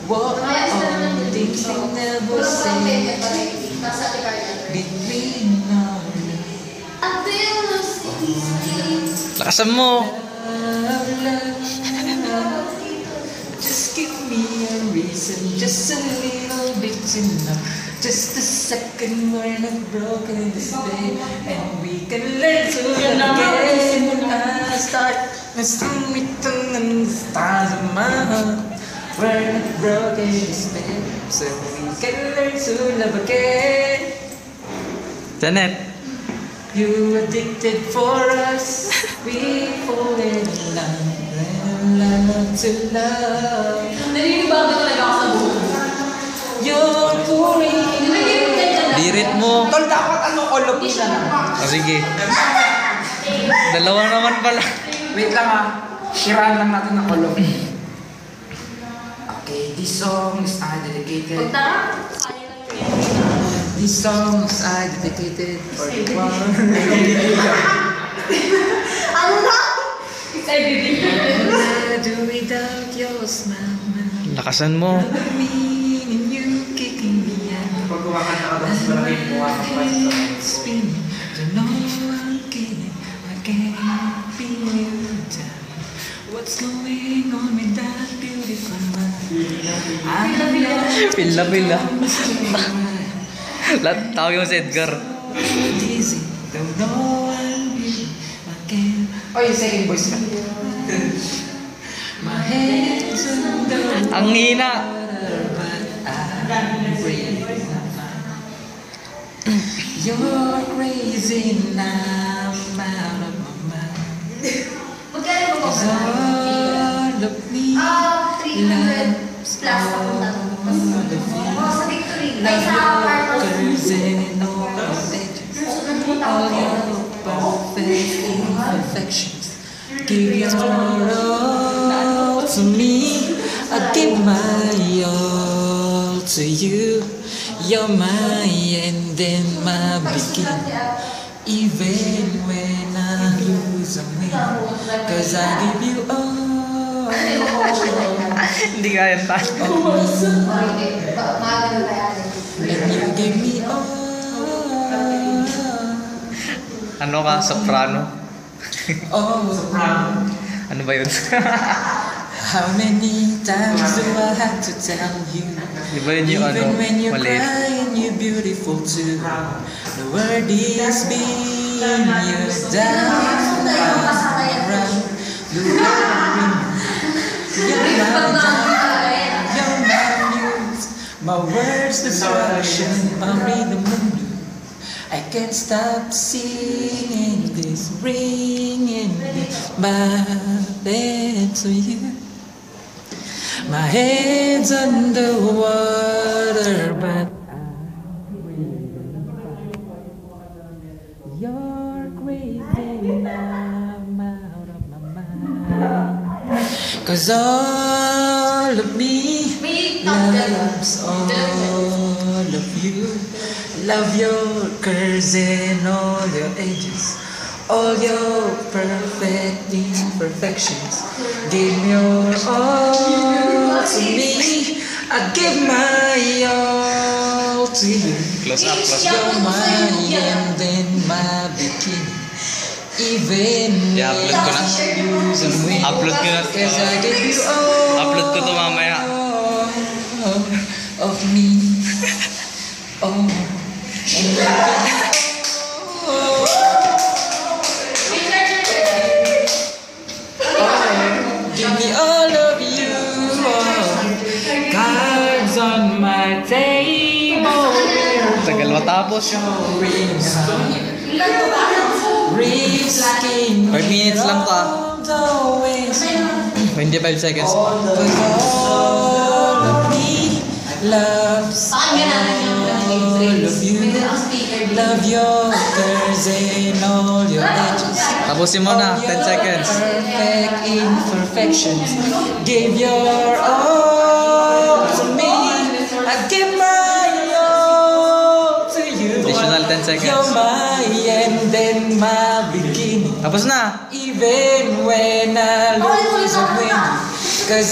What all the things they never say between our Lakasan mo. Just give me a reason, just a little bit enough. Just a second, we're not broken this day, and we can learn to love again. I start written in the stars of my heart. We're not broken this day, so we can learn to love again. Janet. You addicted for us, we fall in love, learn to love. Naninibago talaga ako sa buhay. You're pouring. Dirit mo. Tol, dapat all of me na lang. O sige. Dalawa naman pala. Wait lang Tirahan lang natin ng all of me. Okay, this song is dedicated. Pagtara, kaya lang yun. This song is dedicated for the one. Ano na? It's dedicated. What I do without your smile, Lakasan mo. meaning you kicking me out. Pagkumakan na ka tapos malaki yung mukha ng pasto. Spinning, you know I'm kidding. I can't pin you down. What's going on with that beautiful mind? Pila. Tawag mo si Edgar. Dizzy, don't know I'm you. I can't. Oh, yung second voice ka. My head's under Ang hina. but I'm free. You're crazy now, I'm out of my mind. Magkano ba Cause ba? all of me 300 plus ako na. Sa victory. Ay, sa lovers and all edges, all your perfect imperfections. Give your all to me, I give my all to you. You're my end and my beginning, even when I lose and win, cause I give you all. Hindi kaya tayo. And you give me all. Ano ka? Soprano? Ano ba yun? How many times do I have to tell you? Di ba yun yung Even when you're maliit? crying, you're beautiful too. The word is being you down around the world. You're my diamond, you're my muse, my words destruction, my rhythm and blues. I can't stop singing this, ringing my bed to you. My head's underwater, but you're crazy now, I'm out of my mind. Cause all of me loves all of you. Love your curves and all your edges, all your perfect imperfections. Give your all to me, I give my all to you. Close up. You're my end and my beginning, even I-upload ko na. lose and win. Upload ko na. Cause I give you all. Upload ko to mamaya. Of me. Oh. And you give me all of you. Cards on my table. Tagal matapos. Risking 5 minutes lang to always. 25 seconds. All of me loves all of you. Love your curves and all your edges. Tapusin mo na. 10 seconds. Perfect imperfections. Give your all to me. I give my all to you. Additional 10 seconds. You're my end and my beginning. Tapos na. Even when I lose and win. Cause